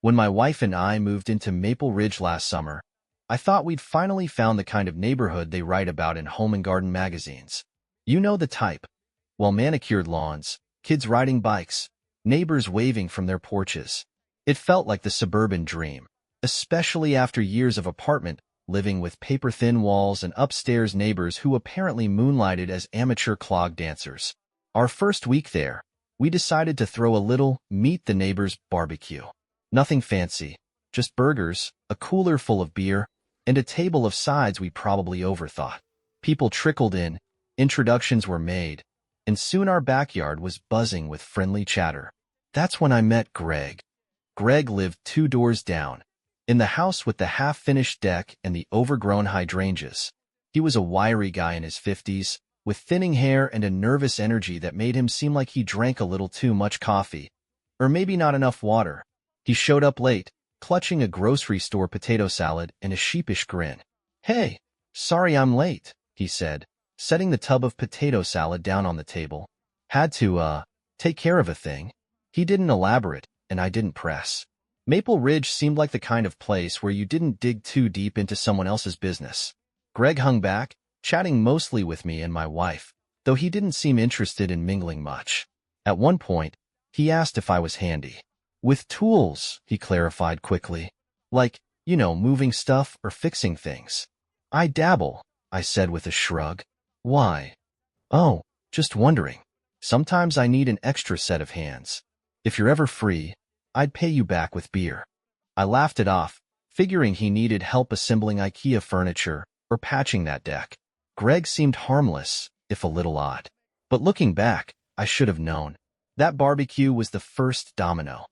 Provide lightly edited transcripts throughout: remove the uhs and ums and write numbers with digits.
When my wife and I moved into Maple Ridge last summer, I thought we'd finally found the kind of neighborhood they write about in home and garden magazines. You know the type. Well-manicured lawns, kids riding bikes, neighbors waving from their porches. It felt like the suburban dream, especially after years of apartment living with paper-thin walls and upstairs neighbors who apparently moonlighted as amateur clog dancers. Our first week there, we decided to throw a little meet the neighbors barbecue. Nothing fancy, just burgers, a cooler full of beer, and a table of sides we probably overthought. People trickled in, introductions were made, and soon our backyard was buzzing with friendly chatter. That's when I met Greg. Greg lived 2 doors down, in the house with the half-finished deck and the overgrown hydrangeas. He was a wiry guy in his 50s, with thinning hair and a nervous energy that made him seem like he drank a little too much coffee, or maybe not enough water. He showed up late, clutching a grocery store potato salad and a sheepish grin. "Hey, sorry I'm late," he said, setting the tub of potato salad down on the table. "Had to, take care of a thing." He didn't elaborate, and I didn't press. Maple Ridge seemed like the kind of place where you didn't dig too deep into someone else's business. Greg hung back, chatting mostly with me and my wife, though he didn't seem interested in mingling much. At one point, he asked if I was handy. "With tools," he clarified quickly. "Like, moving stuff or fixing things." "I dabble," I said with a shrug. "Why?" "Oh, just wondering. Sometimes I need an extra set of hands. If you're ever free, I'd pay you back with beer." I laughed it off, figuring he needed help assembling IKEA furniture or patching that deck. Greg seemed harmless, if a little odd. But looking back, I should have known. That barbecue was the first domino.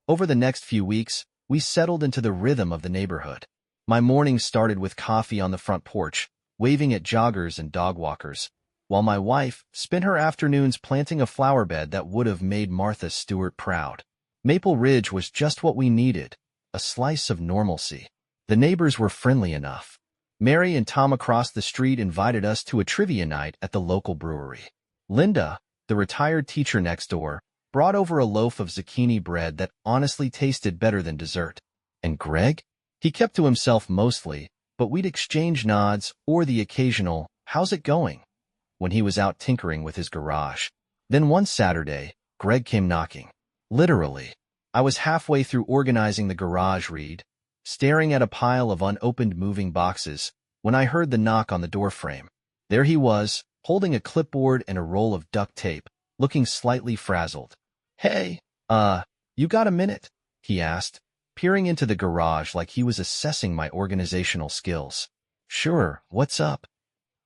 Over the next few weeks, we settled into the rhythm of the neighborhood. My mornings started with coffee on the front porch, waving at joggers and dog walkers, while my wife spent her afternoons planting a flower bed that would have made Martha Stewart proud. Maple Ridge was just what we needed, a slice of normalcy. The neighbors were friendly enough. Mary and Tom across the street invited us to a trivia night at the local brewery. Linda, the retired teacher next door, brought over a loaf of zucchini bread that honestly tasted better than dessert. And Greg? He kept to himself mostly, but we'd exchange nods or the occasional, "How's it going?" when he was out tinkering with his garage. Then one Saturday, Greg came knocking. Literally. I was halfway through organizing the garage staring at a pile of unopened moving boxes, when I heard the knock on the doorframe. There he was, holding a clipboard and a roll of duct tape, looking slightly frazzled. "Hey, you got a minute?" he asked, peering into the garage like he was assessing my organizational skills. "Sure, what's up?"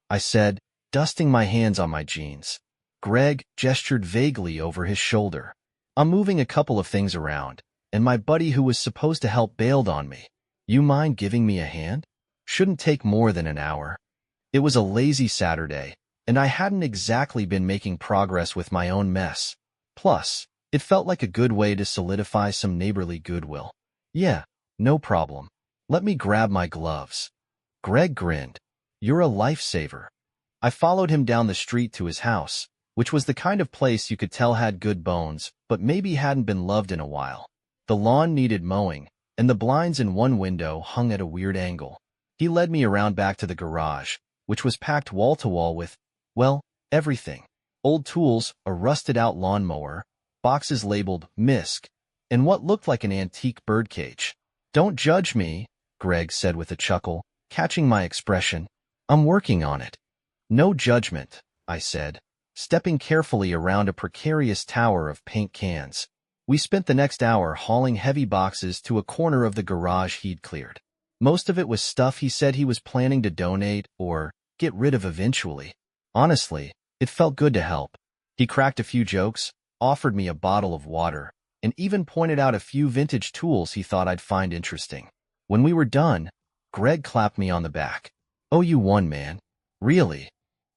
I said, dusting my hands on my jeans. Greg gestured vaguely over his shoulder. "I'm moving a couple of things around, and my buddy who was supposed to help bailed on me. You mind giving me a hand? Shouldn't take more than an hour." It was a lazy Saturday, and I hadn't exactly been making progress with my own mess. Plus, it felt like a good way to solidify some neighborly goodwill. "Yeah, no problem. Let me grab my gloves." Greg grinned. "You're a lifesaver." I followed him down the street to his house, which was the kind of place you could tell had good bones, but maybe hadn't been loved in a while. The lawn needed mowing, and the blinds in one window hung at a weird angle. He led me around back to the garage, which was packed wall-to-wall with, well, everything. Old tools, a rusted-out lawnmower, boxes labeled MISC, and what looked like an antique birdcage. "Don't judge me," Greg said with a chuckle, catching my expression. "I'm working on it." "No judgment," I said, stepping carefully around a precarious tower of paint cans. We spent the next hour hauling heavy boxes to a corner of the garage he'd cleared. Most of it was stuff he said he was planning to donate or get rid of eventually. Honestly, it felt good to help. He cracked a few jokes, offered me a bottle of water, and even pointed out a few vintage tools he thought I'd find interesting. When we were done, Greg clapped me on the back. "Oh, you won, man." "Really?"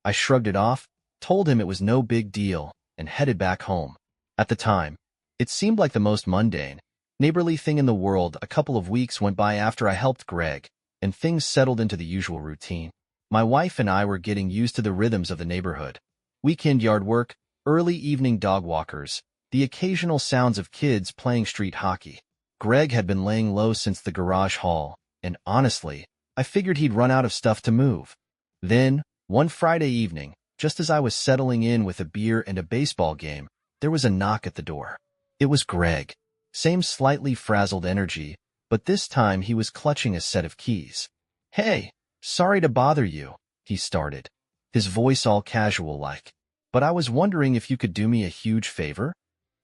I shrugged it off, told him it was no big deal, and headed back home. At the time, it seemed like the most mundane, neighborly thing in the world. A couple of weeks went by after I helped Greg, and things settled into the usual routine. My wife and I were getting used to the rhythms of the neighborhood. Weekend yard work, early evening dog walkers, the occasional sounds of kids playing street hockey. Greg had been laying low since the garage haul, and honestly, I figured he'd run out of stuff to move. Then, one Friday evening, just as I was settling in with a beer and a baseball game, there was a knock at the door. It was Greg. Same slightly frazzled energy, but this time he was clutching a set of keys. "Hey, sorry to bother you," he started, his voice all casual-like. "But I was wondering if you could do me a huge favor?"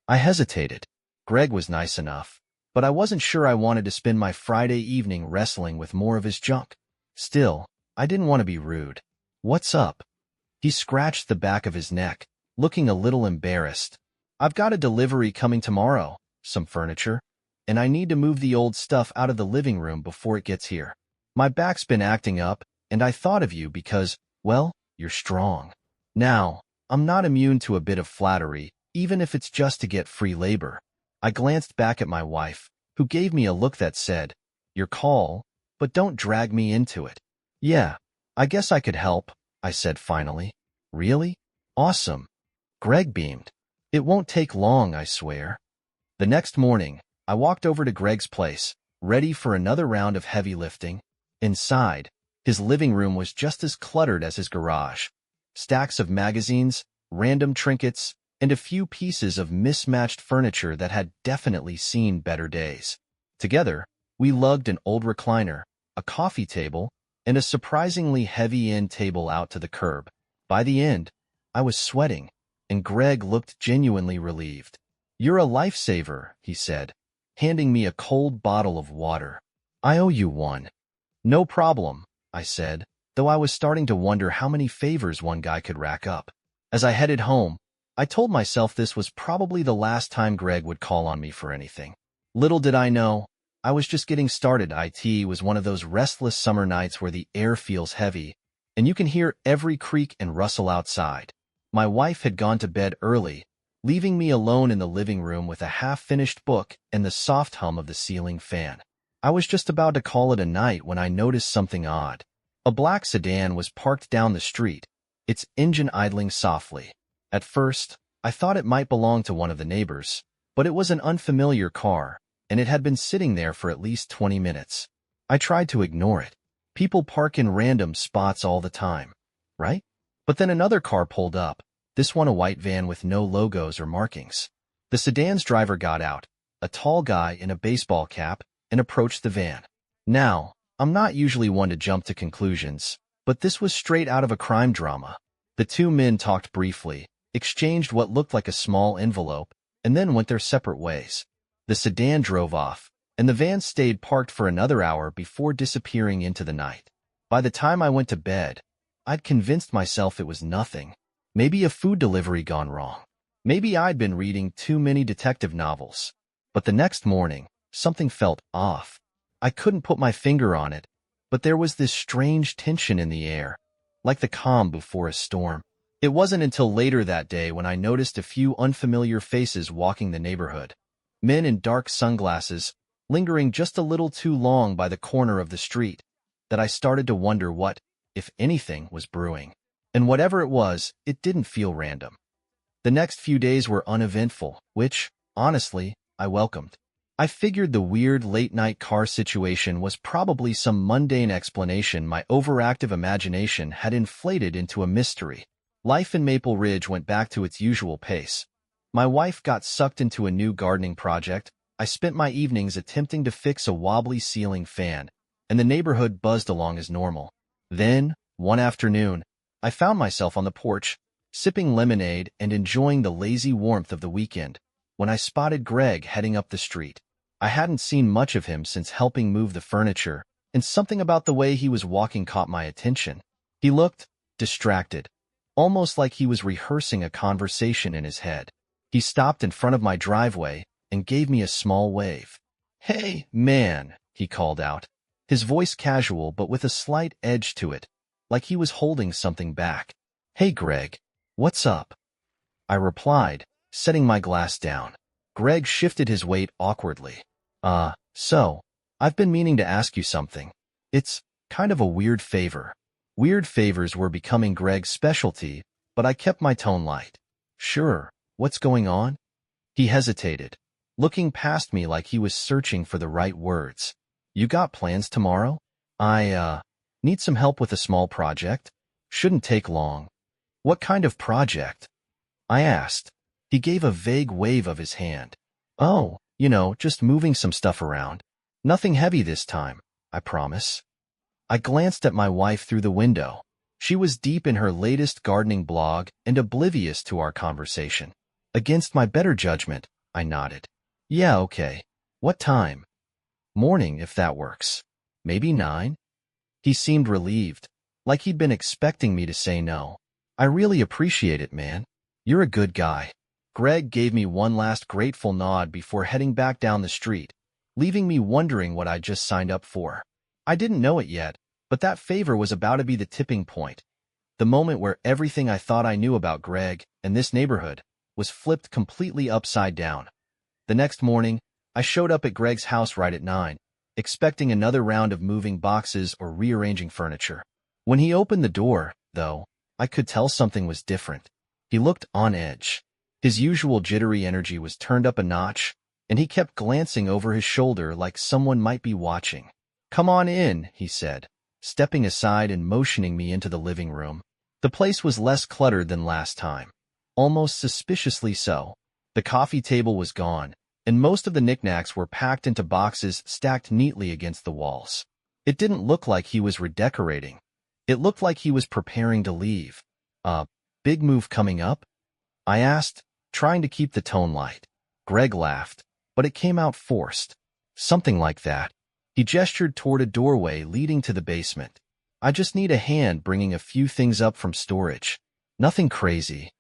I hesitated. Greg was nice enough, but I wasn't sure I wanted to spend my Friday evening wrestling with more of his junk. Still, I didn't want to be rude. "What's up?" He scratched the back of his neck, looking a little embarrassed. "I've got a delivery coming tomorrow, some furniture, and I need to move the old stuff out of the living room before it gets here. My back's been acting up, and I thought of you because, well, you're strong. Now, I'm not immune to a bit of flattery, even if it's just to get free labor." I glanced back at my wife, who gave me a look that said, "Your call, but don't drag me into it." "Yeah, I guess I could help," I said finally. "Really? Awesome." Greg beamed. "It won't take long, I swear." The next morning, I walked over to Greg's place, ready for another round of heavy lifting. Inside, his living room was just as cluttered as his garage. Stacks of magazines, random trinkets, and a few pieces of mismatched furniture that had definitely seen better days. Together, we lugged an old recliner, a coffee table, and a surprisingly heavy end table out to the curb. By the end, I was sweating, and Greg looked genuinely relieved. "You're a lifesaver," he said, handing me a cold bottle of water. "I owe you one." "No problem," I said, though I was starting to wonder how many favors one guy could rack up. As I headed home, I told myself this was probably the last time Greg would call on me for anything. Little did I know, I was just getting started. It was one of those restless summer nights where the air feels heavy, and you can hear every creak and rustle outside. My wife had gone to bed early, leaving me alone in the living room with a half-finished book and the soft hum of the ceiling fan. I was just about to call it a night when I noticed something odd. A black sedan was parked down the street, its engine idling softly. At first, I thought it might belong to one of the neighbors, but it was an unfamiliar car, and it had been sitting there for at least 20 minutes. I tried to ignore it. People park in random spots all the time, right? But then another car pulled up, this one a white van with no logos or markings. The sedan's driver got out, a tall guy in a baseball cap, and approached the van. Now, I'm not usually one to jump to conclusions, but this was straight out of a crime drama. The two men talked briefly, exchanged what looked like a small envelope, and then went their separate ways. The sedan drove off, and the van stayed parked for another hour before disappearing into the night. By the time I went to bed, I'd convinced myself it was nothing. Maybe a food delivery gone wrong. Maybe I'd been reading too many detective novels. But the next morning, something felt off. I couldn't put my finger on it, but there was this strange tension in the air, like the calm before a storm. It wasn't until later that day when I noticed a few unfamiliar faces walking the neighborhood. Men in dark sunglasses, lingering just a little too long by the corner of the street, that I started to wonder what, if anything, was brewing. And whatever it was, it didn't feel random. The next few days were uneventful, which, honestly, I welcomed. I figured the weird late-night car situation was probably some mundane explanation my overactive imagination had inflated into a mystery. Life in Maple Ridge went back to its usual pace. My wife got sucked into a new gardening project, I spent my evenings attempting to fix a wobbly ceiling fan, and the neighborhood buzzed along as normal. Then, one afternoon, I found myself on the porch, sipping lemonade and enjoying the lazy warmth of the weekend, when I spotted Greg heading up the street. I hadn't seen much of him since helping move the furniture, and something about the way he was walking caught my attention. He looked distracted, almost like he was rehearsing a conversation in his head. He stopped in front of my driveway and gave me a small wave. "Hey, man," he called out, his voice casual but with a slight edge to it, like he was holding something back. "Hey, Greg, what's up?" I replied, setting my glass down. Greg shifted his weight awkwardly. So, I've been meaning to ask you something. It's kind of a weird favor." Weird favors were becoming Greg's specialty, but I kept my tone light. "Sure, what's going on?" He hesitated, looking past me like he was searching for the right words. You got plans tomorrow? I need some help with a small project. Shouldn't take long. What kind of project? I asked. He gave a vague wave of his hand. Oh, just moving some stuff around. Nothing heavy this time, I promise. I glanced at my wife through the window. She was deep in her latest gardening blog and oblivious to our conversation. Against my better judgment, I nodded. Yeah, okay. What time? Morning, if that works. Maybe 9? He seemed relieved, like he'd been expecting me to say no. I really appreciate it, man. You're a good guy. Greg gave me one last grateful nod before heading back down the street, leaving me wondering what I'd just signed up for. I didn't know it yet, but that favor was about to be the tipping point. The moment where everything I thought I knew about Greg and this neighborhood was flipped completely upside down. The next morning, I showed up at Greg's house right at 9, expecting another round of moving boxes or rearranging furniture. When he opened the door, though, I could tell something was different. He looked on edge. His usual jittery energy was turned up a notch, and he kept glancing over his shoulder like someone might be watching. Come on in, he said, stepping aside and motioning me into the living room. The place was less cluttered than last time, almost suspiciously so. The coffee table was gone, and most of the knickknacks were packed into boxes stacked neatly against the walls. It didn't look like he was redecorating. It looked like he was preparing to leave. Big move coming up? I asked, trying to keep the tone light. Greg laughed, but it came out forced. Something like that. He gestured toward a doorway leading to the basement. I just need a hand bringing a few things up from storage. Nothing crazy.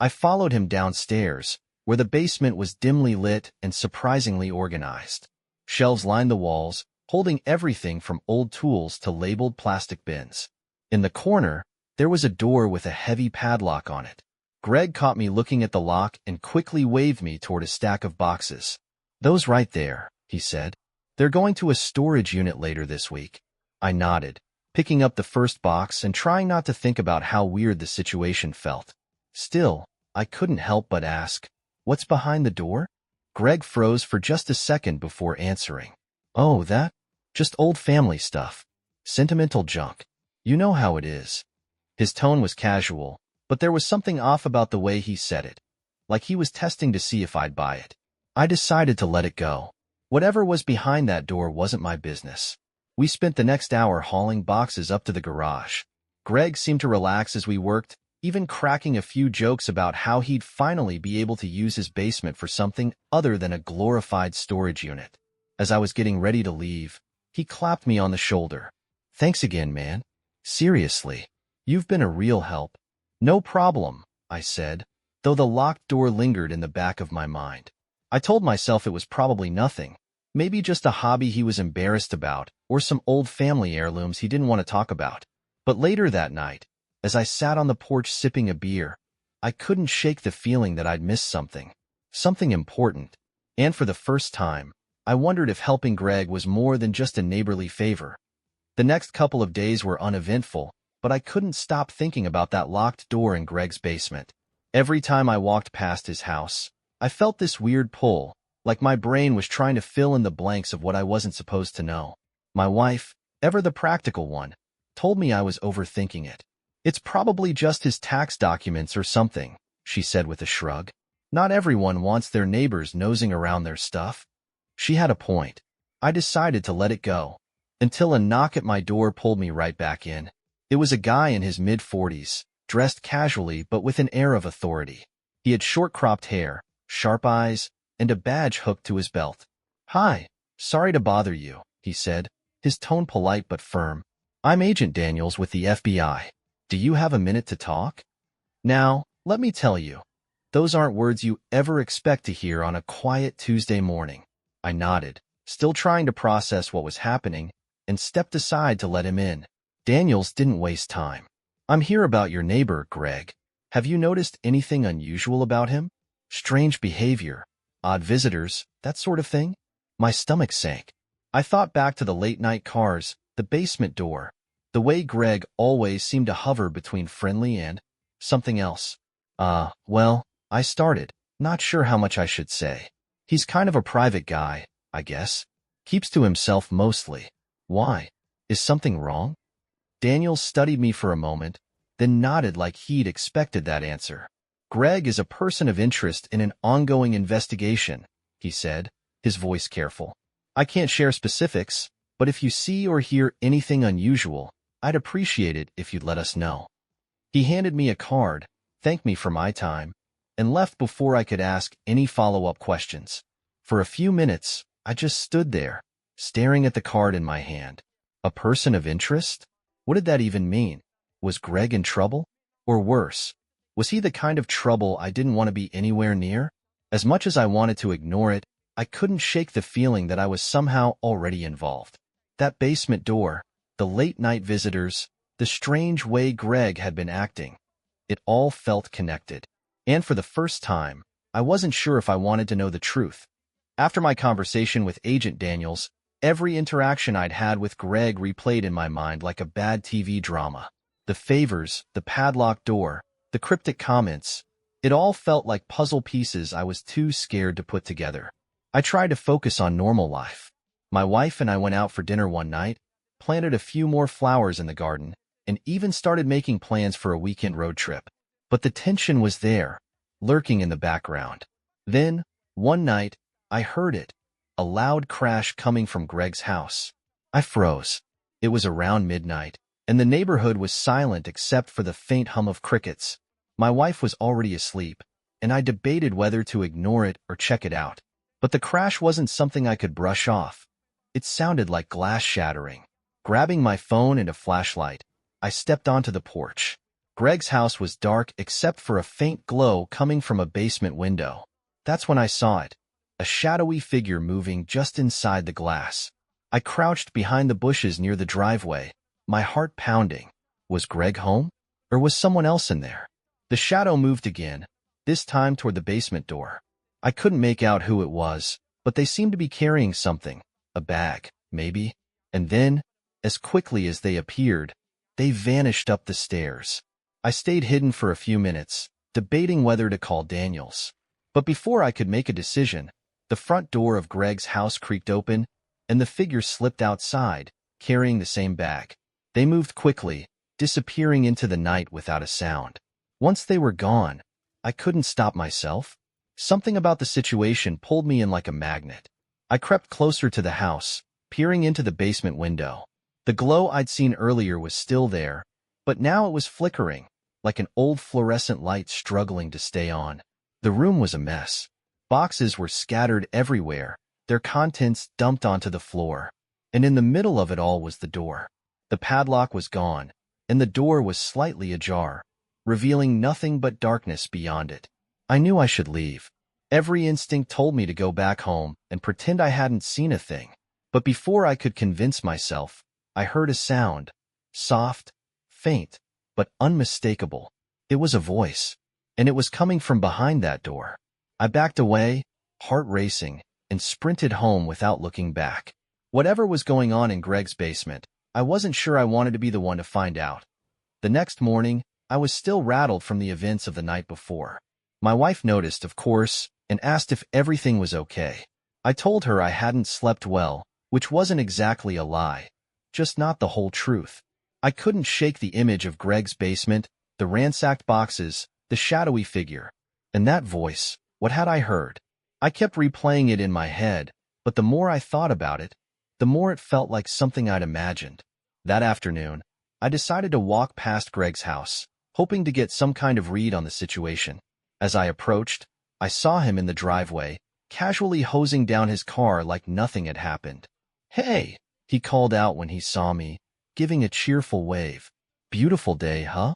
I followed him downstairs, where the basement was dimly lit and surprisingly organized. Shelves lined the walls, holding everything from old tools to labeled plastic bins. In the corner, there was a door with a heavy padlock on it. Greg caught me looking at the lock and quickly waved me toward a stack of boxes. Those right there, he said. They're going to a storage unit later this week. I nodded, picking up the first box and trying not to think about how weird the situation felt. Still, I couldn't help but ask, what's behind the door? Greg froze for just a second before answering. Oh, that? Just old family stuff. Sentimental junk. You know how it is. His tone was casual, but there was something off about the way he said it, like he was testing to see if I'd buy it. I decided to let it go. Whatever was behind that door wasn't my business. We spent the next hour hauling boxes up to the garage. Greg seemed to relax as we worked, even cracking a few jokes about how he'd finally be able to use his basement for something other than a glorified storage unit. As I was getting ready to leave, he clapped me on the shoulder. Thanks again, man. Seriously, you've been a real help. No problem, I said, though the locked door lingered in the back of my mind. I told myself it was probably nothing, maybe just a hobby he was embarrassed about, or some old family heirlooms he didn't want to talk about. But later that night, as I sat on the porch sipping a beer, I couldn't shake the feeling that I'd missed something important. And for the first time, I wondered if helping Greg was more than just a neighborly favor. The next couple of days were uneventful, but I couldn't stop thinking about that locked door in Greg's basement. Every time I walked past his house, I felt this weird pull, like my brain was trying to fill in the blanks of what I wasn't supposed to know. My wife, ever the practical one, told me I was overthinking it. It's probably just his tax documents or something, she said with a shrug. Not everyone wants their neighbors nosing around their stuff. She had a point. I decided to let it go, until a knock at my door pulled me right back in. It was a guy in his mid-40s, dressed casually but with an air of authority. He had short-cropped hair, sharp eyes, and a badge hooked to his belt. Hi, sorry to bother you, he said, his tone polite but firm. I'm Agent Daniels with the FBI. Do you have a minute to talk? Now, let me tell you, those aren't words you ever expect to hear on a quiet Tuesday morning. I nodded, still trying to process what was happening, and stepped aside to let him in. Daniels didn't waste time. I'm here about your neighbor, Greg. Have you noticed anything unusual about him? Strange behavior, odd visitors, that sort of thing? My stomach sank. I thought back to the late-night cars, the basement door, the way Greg always seemed to hover between friendly and something else. Well, I started, not sure how much I should say. He's kind of a private guy, I guess. Keeps to himself mostly. Why? Is something wrong? Daniels studied me for a moment, then nodded like he'd expected that answer. Greg is a person of interest in an ongoing investigation, he said, his voice careful. I can't share specifics, but if you see or hear anything unusual, I'd appreciate it if you'd let us know. He handed me a card, thanked me for my time, and left before I could ask any follow-up questions. For a few minutes, I just stood there, staring at the card in my hand. A person of interest? What did that even mean? Was Greg in trouble? Or worse, was he the kind of trouble I didn't want to be anywhere near? As much as I wanted to ignore it, I couldn't shake the feeling that I was somehow already involved. That basement door, the late-night visitors, the strange way Greg had been acting. It all felt connected. And for the first time, I wasn't sure if I wanted to know the truth. After my conversation with Agent Daniels, every interaction I'd had with Greg replayed in my mind like a bad TV drama. The favors, the padlocked door, the cryptic comments, it all felt like puzzle pieces I was too scared to put together. I tried to focus on normal life. My wife and I went out for dinner one night, planted a few more flowers in the garden, and even started making plans for a weekend road trip. But the tension was there, lurking in the background. Then, one night, I heard it, a loud crash coming from Greg's house. I froze. It was around midnight, and the neighborhood was silent except for the faint hum of crickets. My wife was already asleep, and I debated whether to ignore it or check it out. But the crash wasn't something I could brush off. It sounded like glass shattering. Grabbing my phone and a flashlight, I stepped onto the porch. Greg's house was dark except for a faint glow coming from a basement window. That's when I saw it, a shadowy figure moving just inside the glass. I crouched behind the bushes near the driveway, my heart pounding. Was Greg home? Or was someone else in there? The shadow moved again, this time toward the basement door. I couldn't make out who it was, but they seemed to be carrying something, a bag, maybe. And then, as quickly as they appeared, they vanished up the stairs. I stayed hidden for a few minutes, debating whether to call Daniels. But before I could make a decision, the front door of Greg's house creaked open, and the figure slipped outside, carrying the same bag. They moved quickly, disappearing into the night without a sound. Once they were gone, I couldn't stop myself. Something about the situation pulled me in like a magnet. I crept closer to the house, peering into the basement window. The glow I'd seen earlier was still there, but now it was flickering, like an old fluorescent light struggling to stay on. The room was a mess. Boxes were scattered everywhere, their contents dumped onto the floor. And in the middle of it all was the door. The padlock was gone, and the door was slightly ajar, revealing nothing but darkness beyond it. I knew I should leave. Every instinct told me to go back home and pretend I hadn't seen a thing. But before I could convince myself, I heard a sound, soft, faint, but unmistakable. It was a voice, and it was coming from behind that door. I backed away, heart racing, and sprinted home without looking back. Whatever was going on in Greg's basement, I wasn't sure I wanted to be the one to find out. The next morning, I was still rattled from the events of the night before. My wife noticed, of course, and asked if everything was okay. I told her I hadn't slept well, which wasn't exactly a lie, just not the whole truth. I couldn't shake the image of Greg's basement, the ransacked boxes, the shadowy figure. And that voice, what had I heard? I kept replaying it in my head, but the more I thought about it, the more it felt like something I'd imagined. That afternoon, I decided to walk past Greg's house, hoping to get some kind of read on the situation. As I approached, I saw him in the driveway, casually hosing down his car like nothing had happened. "Hey," he called out when he saw me, giving a cheerful wave. "Beautiful day, huh?"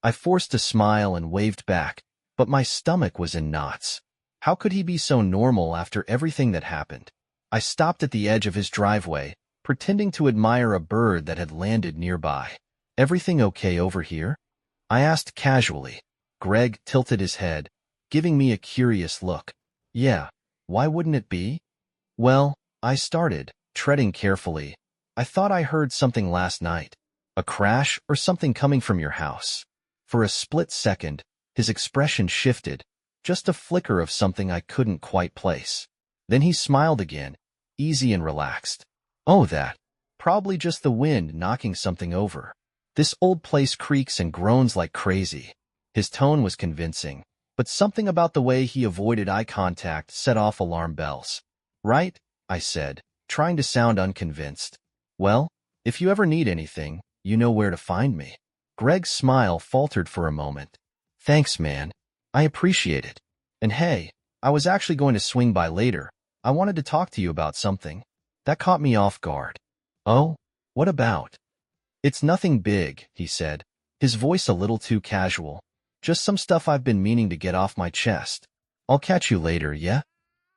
I forced a smile and waved back, but my stomach was in knots. How could he be so normal after everything that happened? I stopped at the edge of his driveway, pretending to admire a bird that had landed nearby. "Everything okay over here?" I asked casually. Greg tilted his head, giving me a curious look. "Yeah, why wouldn't it be?" "Well," I started, treading carefully. "I thought I heard something last night. A crash or something coming from your house." For a split second, his expression shifted, just a flicker of something I couldn't quite place. Then he smiled again, easy and relaxed. Oh, that. Probably just the wind knocking something over. This old place creaks and groans like crazy. His tone was convincing, but something about the way he avoided eye contact set off alarm bells. Right? I said, trying to sound unconvinced. Well, if you ever need anything, you know where to find me. Greg's smile faltered for a moment. Thanks, man. I appreciate it. And hey, I was actually going to swing by later. I wanted to talk to you about something. That caught me off guard. Oh? What about? It's nothing big, he said, his voice a little too casual. Just some stuff I've been meaning to get off my chest. I'll catch you later, yeah?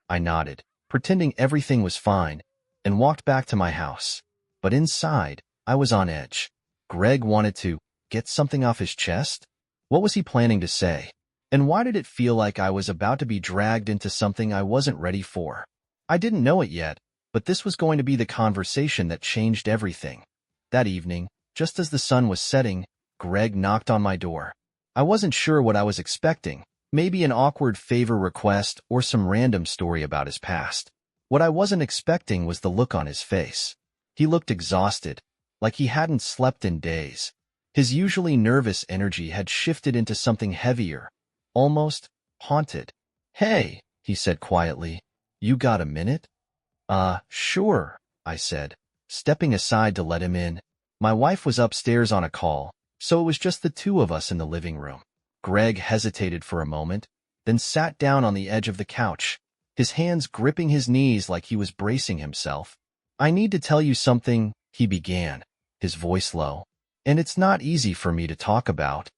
I nodded, pretending everything was fine, and walked back to my house. But inside, I was on edge. Greg wanted to get something off his chest? What was he planning to say? And why did it feel like I was about to be dragged into something I wasn't ready for? I didn't know it yet, but this was going to be the conversation that changed everything. That evening, just as the sun was setting, Greg knocked on my door. I wasn't sure what I was expecting, maybe an awkward favor request or some random story about his past. What I wasn't expecting was the look on his face. He looked exhausted, like he hadn't slept in days. His usually nervous energy had shifted into something heavier, almost haunted. Hey, he said quietly, you got a minute? Sure, I said, stepping aside to let him in. My wife was upstairs on a call, so it was just the two of us in the living room. Greg hesitated for a moment, then sat down on the edge of the couch, his hands gripping his knees like he was bracing himself. I need to tell you something, he began, his voice low. And it's not easy for me to talk about.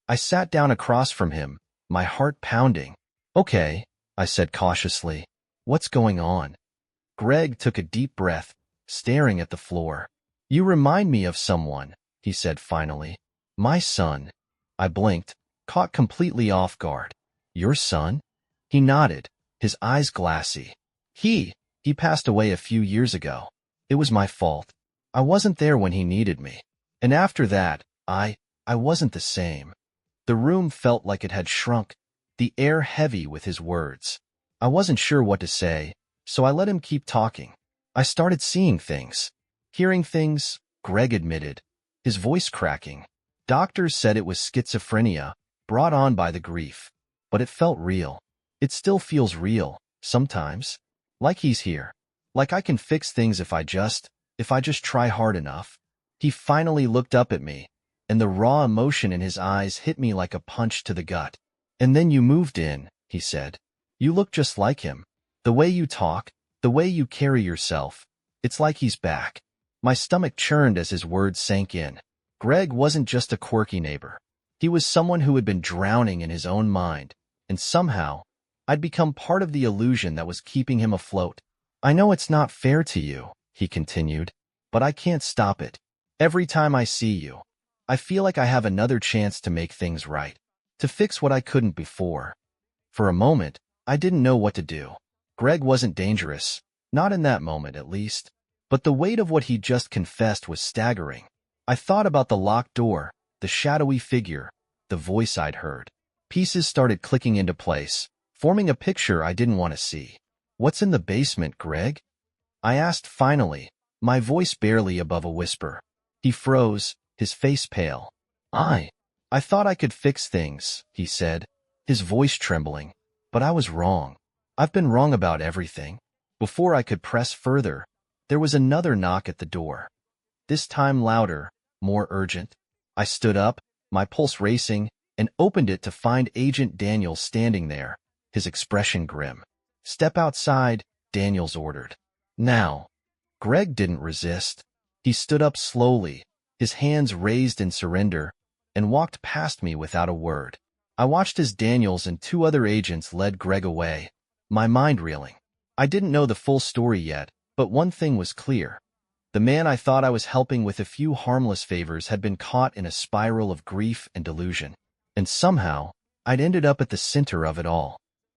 I sat down across from him, my heart pounding. Okay, I said cautiously. What's going on? Greg took a deep breath, staring at the floor. You remind me of someone, he said finally. My son. I blinked, caught completely off guard. Your son? He nodded, his eyes glassy. He passed away a few years ago. It was my fault. I wasn't there when he needed me. And after that, I wasn't the same. The room felt like it had shrunk, the air heavy with his words. I wasn't sure what to say, so I let him keep talking. I started seeing things. Hearing things, Greg admitted, his voice cracking. Doctors said it was schizophrenia, brought on by the grief. But it felt real. It still feels real, sometimes. Like he's here. Like I can fix things if I just try hard enough. He finally looked up at me, and the raw emotion in his eyes hit me like a punch to the gut. And then you moved in, he said. You look just like him. The way you talk, the way you carry yourself. It's like he's back. My stomach churned as his words sank in. Greg wasn't just a quirky neighbor. He was someone who had been drowning in his own mind, and somehow, I'd become part of the illusion that was keeping him afloat. I know it's not fair to you, he continued, but I can't stop it. Every time I see you, I feel like I have another chance to make things right, to fix what I couldn't before. For a moment, I didn't know what to do. Greg wasn't dangerous, not in that moment at least, but the weight of what he'd just confessed was staggering. I thought about the locked door, the shadowy figure, the voice I'd heard. Pieces started clicking into place, forming a picture I didn't want to see. What's in the basement, Greg? I asked finally, my voice barely above a whisper. He froze, his face pale. I thought I could fix things, he said, his voice trembling. But I was wrong. I've been wrong about everything. Before I could press further, there was another knock at the door. This time louder, more urgent. I stood up, my pulse racing, and opened it to find Agent Daniels standing there, his expression grim. Step outside, Daniels ordered. Now. Greg didn't resist. He stood up slowly, his hands raised in surrender, and walked past me without a word. I watched as Daniels and two other agents led Greg away, my mind reeling. I didn't know the full story yet, but one thing was clear. The man I thought I was helping with a few harmless favors had been caught in a spiral of grief and delusion. And somehow, I'd ended up at the center of it all.